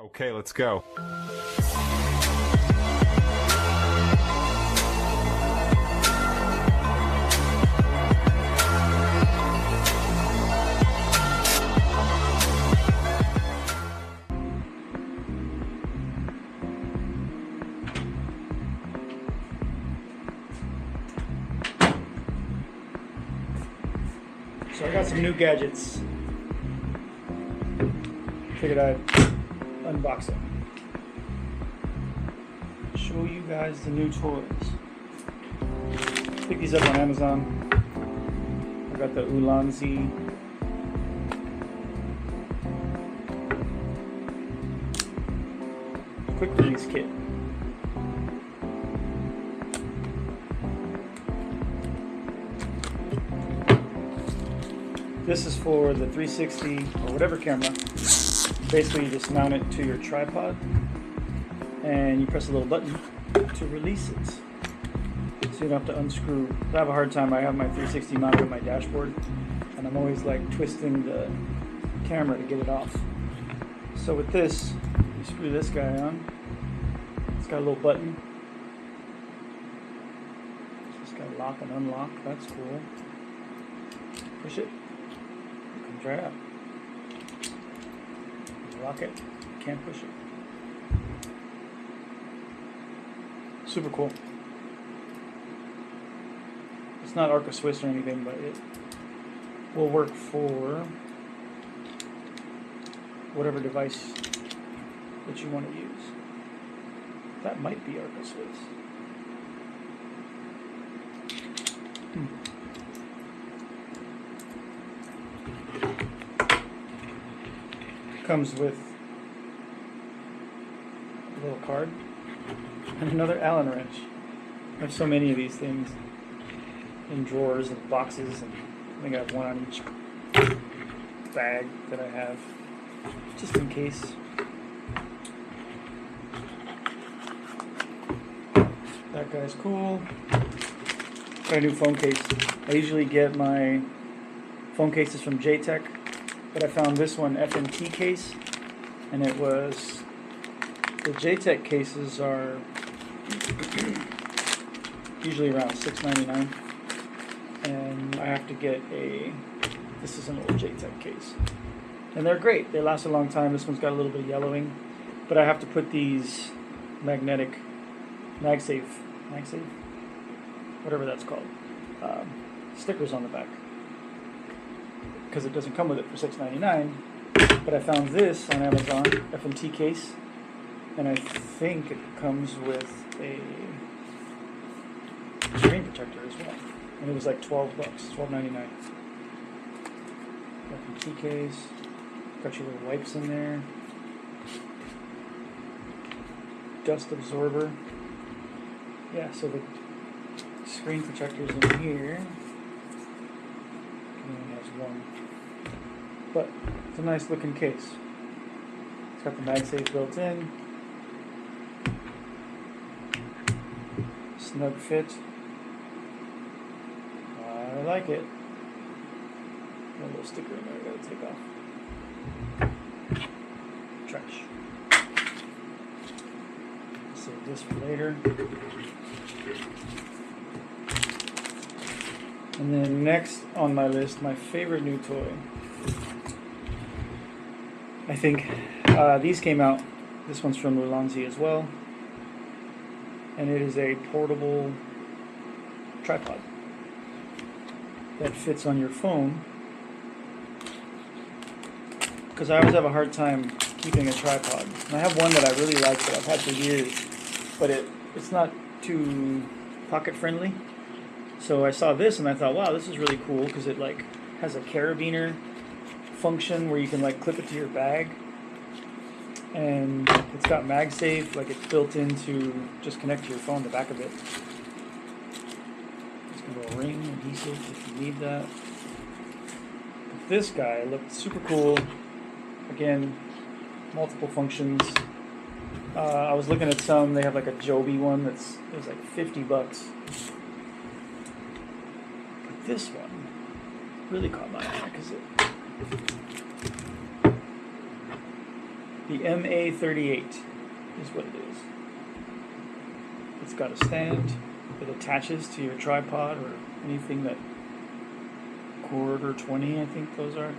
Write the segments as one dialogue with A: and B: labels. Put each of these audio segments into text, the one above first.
A: Okay, let's go.
B: So I got some new gadgets. Figured I'd unbox it. Show you guys the new toys. Picked these up on Amazon. I got the Ulanzi quick release kit. This is for the 360 or whatever camera. Basically, you just mount it to your tripod and you press a little button to release it. So you don't have to unscrew. I have a hard time. I have my 360 mounted on my dashboard and I'm always like twisting the camera to get it off. So with this, you screw this guy on. It's got a little button. Just got to lock and unlock. That's cool. Push it. Comes right out. Lock it. Can't push it. Super cool. It's not Arca Swiss or anything, but it will work for whatever device that you want to use. That might be Arca Swiss. Comes with a little card and another Allen wrench. I have so many of these things in drawers and boxes, and I think I have one on each bag that I have, just in case. That guy's cool. Got a new phone case. I usually get my phone cases from JTech, but I found this one, FNTCASE, and it was, the JTech cases are usually around $6.99, and I have to get this is an old JTech case, and they're great. They last a long time. This one's got a little bit of yellowing, but I have to put these magnetic MagSafe, whatever that's called, stickers on the back, because it doesn't come with it for $6.99. But I found this on Amazon, FNTCASE, and I think it comes with a screen protector as well, and it was like $12, $12.99. FNTCASE, got your little wipes in there, dust absorber. Yeah, so the screen protector's in here. It only has one, but it's a nice looking case. It's got the MagSafe built in. Snug fit. I like it. Got a little sticker in there I gotta take off. Trash. Save this for later. And then next on my list, my favorite new toy. I think these came out. This one's from Ulanzi as well. And it is a portable tripod that fits on your phone. Because I always have a hard time keeping a tripod. And I have one that I really like that I've had for years, but it's not too pocket friendly. So I saw this and I thought, wow, this is really cool, because it like has a carabiner function where you can like clip it to your bag, and it's got MagSafe, like it's built into just connect to your phone, the back of it. It's got a little ring adhesive if you need that. But this guy looked super cool. Again, multiple functions. I was looking at some. They have like a Joby one it was like $50. But this one really caught my eye because The MA38 is what it is. It's got a stand. It attaches to your tripod or anything that quarter 20, I think those are.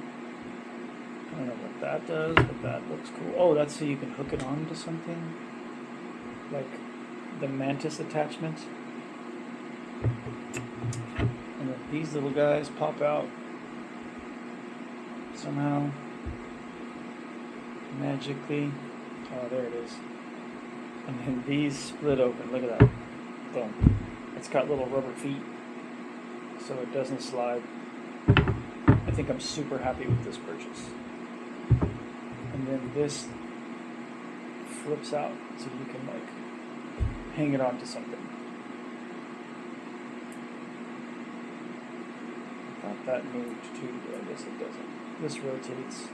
B: I don't know what that does, but that looks cool. Oh, that's so you can hook it on to something, like the Mantis attachment. And then these little guys pop out somehow, magically. Oh, there it is. And then these split open. Look at that. Boom. It's got little rubber feet, so it doesn't slide. I think I'm super happy with this purchase. And then this flips out, so you can like hang it onto something. I thought that moved too, but I guess it doesn't. This rotates.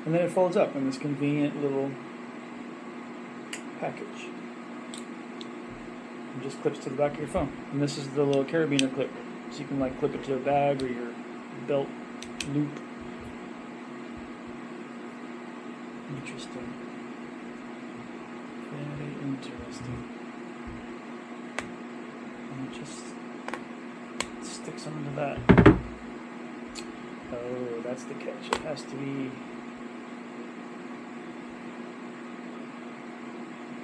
B: And then it folds up in this convenient little package. It just clips to the back of your phone. And this is the little carabiner clip. So you can like clip it to a bag or your belt loop. Interesting. Very interesting. And it just sticks onto that. Oh, that's the catch. It has to be...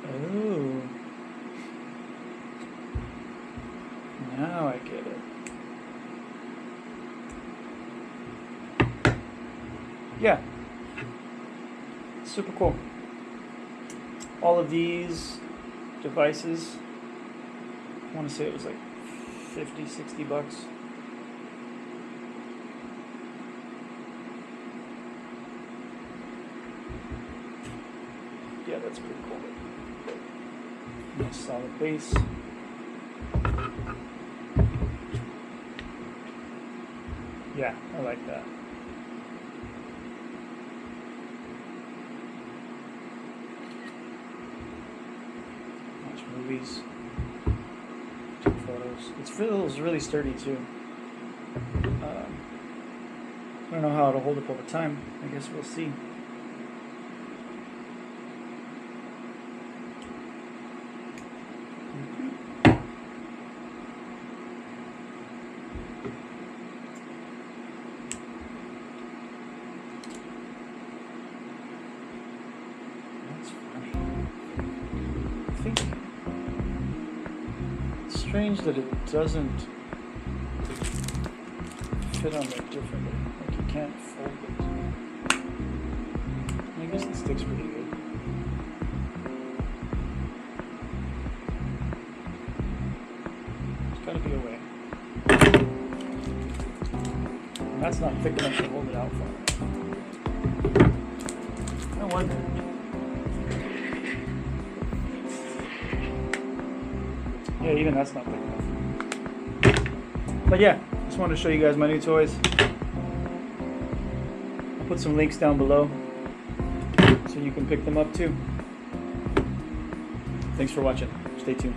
B: Oh. Now I get it. Yeah. Super cool. All of these devices, I want to say it was like 50, 60 bucks. Yeah, that's pretty cool. Nice solid base. Yeah, I like that. Watch movies, take photos. It feels really sturdy too. I don't know how it'll hold up over time. I guess we'll see. It's strange that it doesn't fit on there differently. Like you can't fold it. I guess it sticks pretty good. There's gotta be a way. And that's not thick enough to hold it out for. No wonder. Yeah, even that's not big enough. But yeah, just wanted to show you guys my new toys. I'll put some links down below so you can pick them up too. Thanks for watching. Stay tuned.